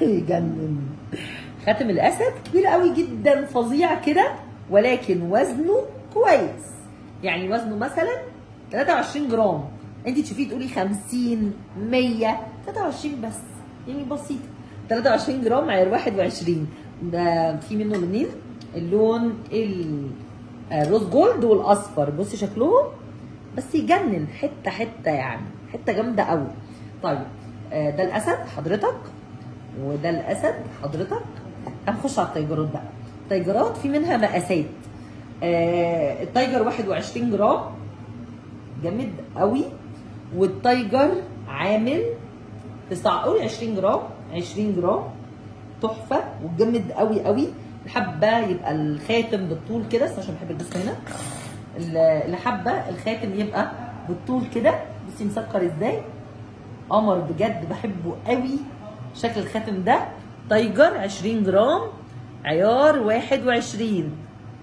يجنن. خاتم الاسد كبير قوي جدا، فظيع كده، ولكن وزنه كويس. يعني وزنه مثلا 23 جرام، انت تشوفيه تقولي 50 100، 23 بس، يعني بسيط. 23 جرام، عيار 21. ده في منه لونين، اللون الروز جولد والاصفر. بصي شكلهم بس يجنن، حته حته يعني، حته جامده قوي. طيب ده الاسد حضرتك، وده الاسد حضرتك. هنخش على التايجرات بقى. التايجرات في منها مقاسات. التايجر 21 جرام جامد قوي، والتايجر عامل 20 جرام، 20 جرام تحفه وجامد قوي قوي. حابه يبقى الخاتم بالطول كده، عشان بحب الجسم هنا. اللي حابه الخاتم يبقى بالطول كده، بصي مسكر ازاي، قمر بجد، بحبه قوي شكل الخاتم ده. تايجر 20 جرام، عيار 21،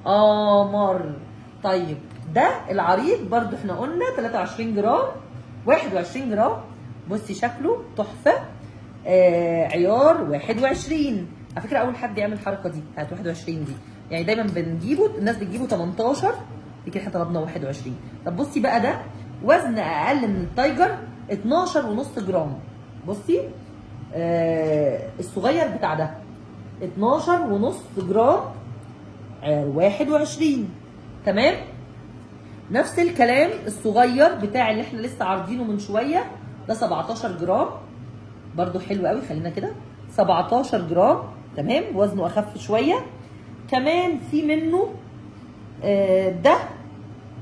قمر. طيب ده العريض برضو احنا قلنا 23 جرام، 21 جرام. بصي شكله تحفه، عيار 21. على فكره اول حد يعمل الحركه دي بتاعت 21 دي، يعني دايما بنجيبه، الناس بتجيبه 18، لكن احنا طلبنا 21. طب بصي بقى، ده وزن اقل من التايجر 12.5 جرام. بصي الصغير بتاع ده 12.5 جرام، عيار 21. تمام. نفس الكلام الصغير بتاع اللي احنا لسه عارضينه من شويه، ده 17 جرام، برضو حلو قوي. خلينا كده 17 جرام، تمام، وزنه اخف شويه. كمان في منه ده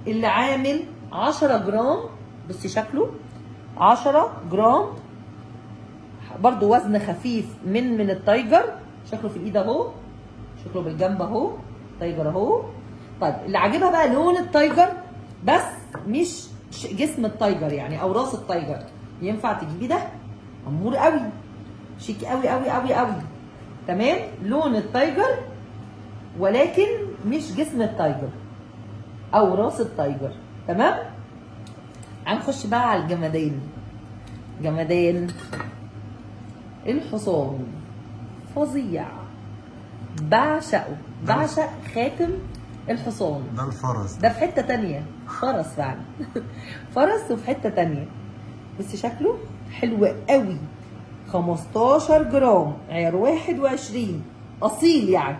اللي عامل 10 جرام. بصي شكله 10 جرام، برضو وزن خفيف من التايجر. شكله في الايد اهو، شكله بالجنب اهو، تايجر اهو. طيب اللي عاجبها بقى لون التايجر، بس مش جسم التايجر يعني، او راس التايجر. ينفع تجيبي ده، امور قوي، شيك قوي قوي قوي قوي. تمام، لون التايجر ولكن مش جسم التايجر او راس التايجر. تمام. هنخش بقى على الجمدان. جمدان الحصان، فظيع، بعشقه، بعشق خاتم الحصان. ده الفرس، ده في حته تانيه، فرس فعلا. فرس وفي حته تانيه. بصي شكله حلو قوي، 15 جرام، عيار 21، اصيل يعني.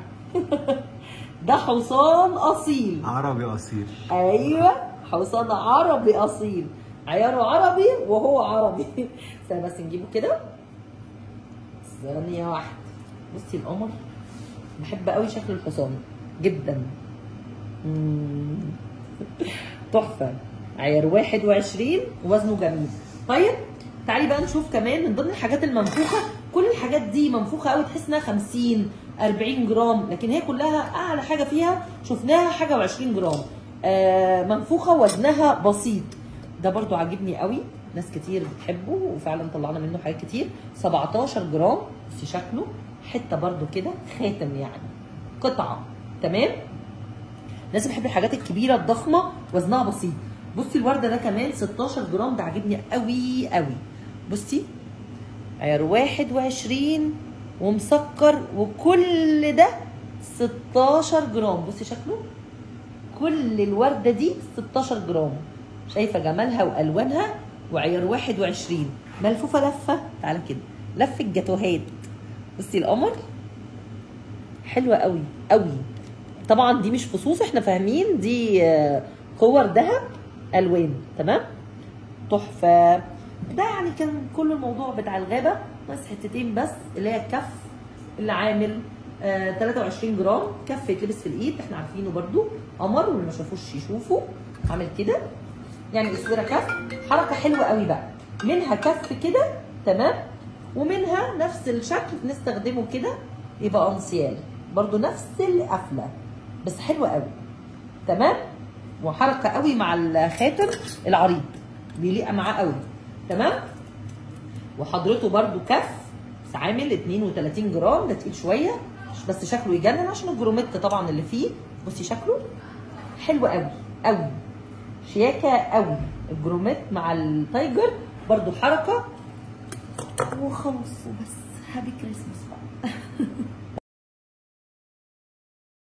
ده حصان اصيل، عربي اصيل. ايوه، حصان عربي اصيل، عياره عربي وهو عربي. استنى بس نجيبه كده، ثانيه واحده. بصي القمر، بحب قوي شكل الحصان جدا. تحفه، عيار 21، وزنه جميل. طيب تعالي بقى نشوف كمان من ضمن الحاجات المنفوخه. كل الحاجات دي منفوخه قوي، تحس انها 50 40 جرام، لكن هي كلها اعلى حاجه فيها شفناها حاجه و20 جرام. منفوخه وزنها بسيط. ده برضو عاجبني قوي، ناس كتير بتحبه، وفعلا طلعنا منه حاجات كتير. 17 جرام، بس شكله حته برضو كده خاتم يعني، قطعه. تمام. الناس بتحب الحاجات الكبيره الضخمه وزنها بسيط. بصي الورده ده كمان 16 جرام، ده عاجبني قوي قوي. بصي عيار 21 ومسكر، وكل ده 16 جرام. بصي شكله، كل الورده دي 16 جرام. شايفه جمالها والوانها، وعيار 21، ملفوفه لفه، تعالى كده، لفه جاتوهات. بصي القمر حلوه قوي قوي. طبعا دي مش فصوص، احنا فاهمين دي كور ذهب الوان. تمام، تحفه. ده يعني كان كل الموضوع بتاع الغابه، بس حتتين بس، اللي هي الكف اللي عامل 23 جرام، كف يتلبس في الايد، احنا عارفينه برده قمر، واللي ما شافوش يشوفوا. عامل كده يعني اسوره كف، حركه حلوه قوي بقى. منها كف كده، تمام، ومنها نفس الشكل نستخدمه كده يبقى انسيال، برده نفس القفله، بس حلوه قوي. تمام، وحركه قوي مع الخاتم العريض، بيليق معاه قوي. تمام. وحضرته برده كف، بس عامل 32 جرام، ده تقيل شويه، بس شكله يجنن عشان الجروميت طبعا اللي فيه. بصي شكله حلو قوي قوي، شياكه قوي. الجروميت مع التايجر برده حركه وخلاص وبس. هابي كريسماس بقى.